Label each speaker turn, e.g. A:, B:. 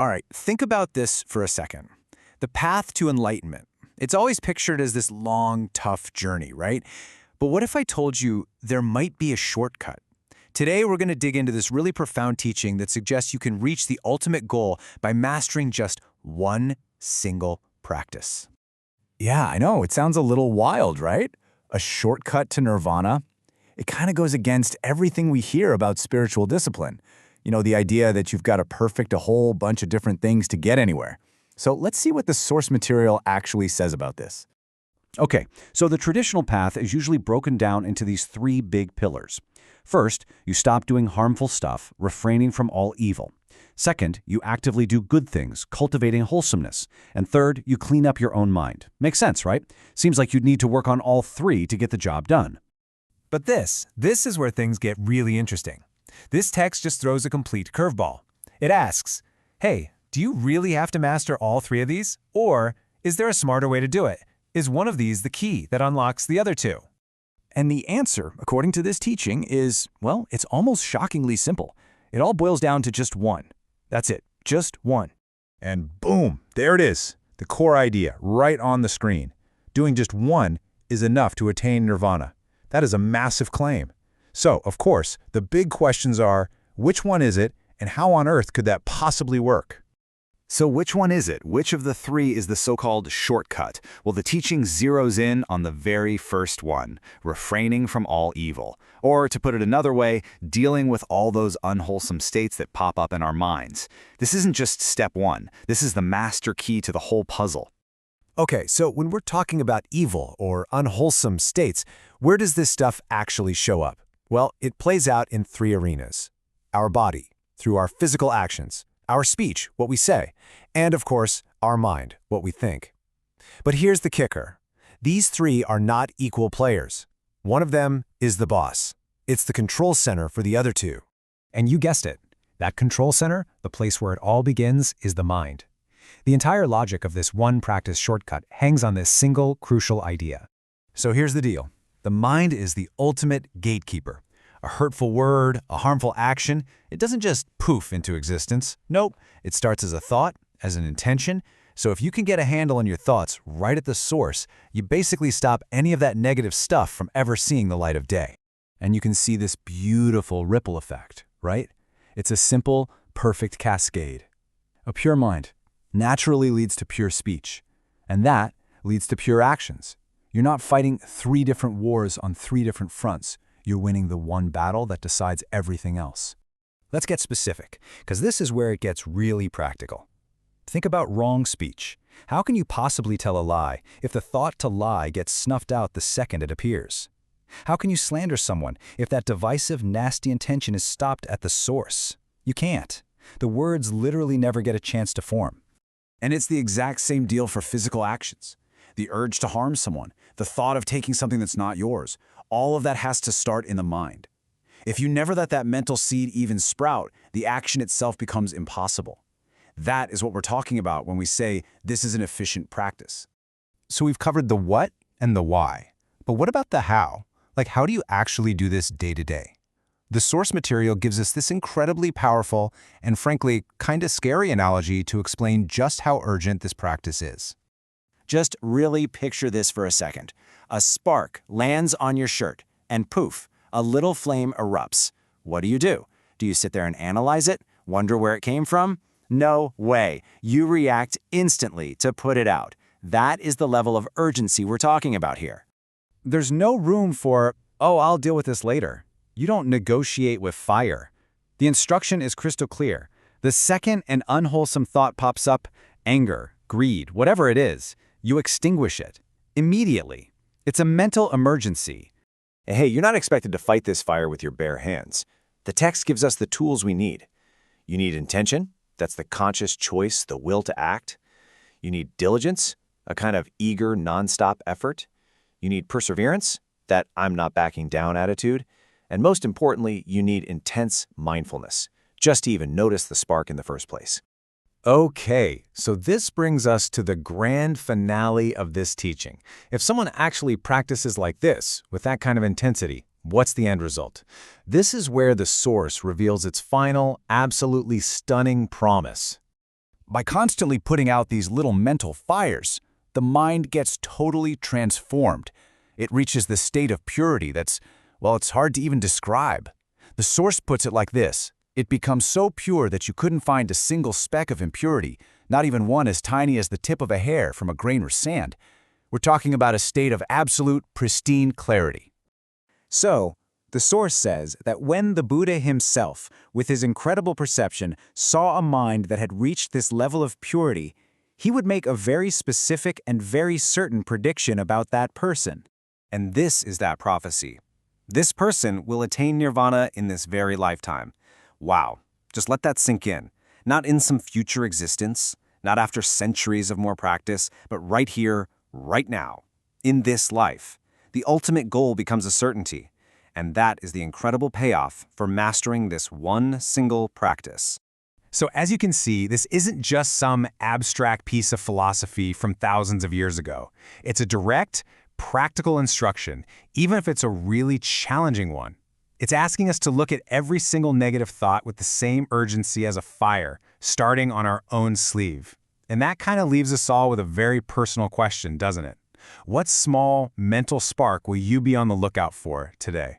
A: All right, think about this for a second. The path to enlightenment. It's always pictured as this long, tough journey, right? But what if I told you there might be a shortcut? Today, we're going to dig into this really profound teaching that suggests you can reach the ultimate goal by mastering just one single practice.
B: Yeah, I know. It sounds a little wild, right? A shortcut to nirvana. It kind of goes against everything we hear about spiritual discipline. You know, the idea that you've got to perfect a whole bunch of different things to get anywhere. So let's see what the source material actually says about this.
C: Okay, so the traditional path is usually broken down into these three big pillars. First, you stop doing harmful stuff, refraining from all evil. Second, you actively do good things, cultivating wholesomeness. And third, you clean up your own mind. Makes sense, right? Seems like you'd need to work on all three to get the job done.
D: But this is where things get really interesting. This text just throws a complete curveball. It asks, hey, do you really have to master all three of these? Or is there a smarter way to do it? Is one of these the key that unlocks the other two?
B: And the answer, according to this teaching, is, well, it's almost shockingly simple. It all boils down to just one. That's it, just one.
E: And boom, there it is, the core idea, right on the screen. Doing just one is enough to attain nirvana. That is a massive claim. So, of course, the big questions are, which one is it, and how on earth could that possibly work?
B: So which one is it? Which of the three is the so-called shortcut? Well, the teaching zeroes in on the very first one, refraining from all evil. Or, to put it another way, dealing with all those unwholesome states that pop up in our minds. This isn't just step one. This is the master key to the whole puzzle.
D: Okay, so when we're talking about evil or unwholesome states, where does this stuff actually show up? Well, it plays out in three arenas. Our body, through our physical actions. Our speech, what we say, and of course, our mind, what we think. But here's the kicker. These three are not equal players. One of them is the boss. It's the control center for the other two. And you guessed it. That control center, the place where it all begins, is the mind. The entire logic of this one practice shortcut hangs on this single crucial idea. So here's the deal. The mind is the ultimate gatekeeper. A hurtful word, a harmful action, it doesn't just poof into existence. Nope, it starts as a thought, as an intention. So if you can get a handle on your thoughts right at the source, you basically stop any of that negative stuff from ever seeing the light of day. And you can see this beautiful ripple effect, right? It's a simple, perfect cascade. A pure mind naturally leads to pure speech, and that leads to pure actions. You're not fighting three different wars on three different fronts. You're winning the one battle that decides everything else. Let's get specific, because this is where it gets really practical. Think about wrong speech. How can you possibly tell a lie if the thought to lie gets snuffed out the second it appears? How can you slander someone if that divisive, nasty intention is stopped at the source? You can't. The words literally never get a chance to form.
A: And it's the exact same deal for physical actions. The urge to harm someone, the thought of taking something that's not yours, all of that has to start in the mind. If you never let that mental seed even sprout, the action itself becomes impossible. That is what we're talking about when we say this is an efficient practice.
D: So we've covered the what and the why. But what about the how? Like, how do you actually do this day to day? The source material gives us this incredibly powerful and frankly kind of scary analogy to explain just how urgent this practice is.
A: Just really picture this for a second. A spark lands on your shirt, and poof, a little flame erupts. What do? Do you sit there and analyze it? Wonder where it came from? No way. You react instantly to put it out. That is the level of urgency we're talking about here.
D: There's no room for, oh, I'll deal with this later. You don't negotiate with fire. The instruction is crystal clear. The second an unwholesome thought pops up, anger, greed, whatever it is, you extinguish it. Immediately. It's a mental emergency.
F: Hey, you're not expected to fight this fire with your bare hands. The text gives us the tools we need. You need intention, that's the conscious choice, the will to act. You need diligence, a kind of eager, nonstop effort. You need perseverance, that I'm not backing down attitude. And most importantly, you need intense mindfulness, just to even notice the spark in the first place.
D: Okay, so this brings us to the grand finale of this teaching. If someone actually practices like this, with that kind of intensity, what's the end result? This is where the source reveals its final, absolutely stunning promise.
C: by constantly putting out these little mental fires, the mind gets totally transformed. It reaches the state of purity that's, well, it's hard to even describe. The source puts it like this. It becomes so pure that you couldn't find a single speck of impurity, not even one as tiny as the tip of a hair from a grain of sand. We're talking about a state of absolute, pristine clarity.
A: So, the source says that when the Buddha himself, with his incredible perception, saw a mind that had reached this level of purity, he would make a very specific and very certain prediction about that person.
F: And this is that prophecy. This person will attain nirvana in this very lifetime. Wow, just let that sink in. Not in some future existence, not after centuries of more practice, but right here, right now, in this life. The ultimate goal becomes a certainty, and that is the incredible payoff for mastering this one single practice.
E: So as you can see, this isn't just some abstract piece of philosophy from thousands of years ago. It's a direct, practical instruction, even if it's a really challenging one. It's asking us to look at every single negative thought with the same urgency as a fire, starting on our own sleeve. And that kind of leaves us all with a very personal question, doesn't it? What small mental spark will you be on the lookout for today?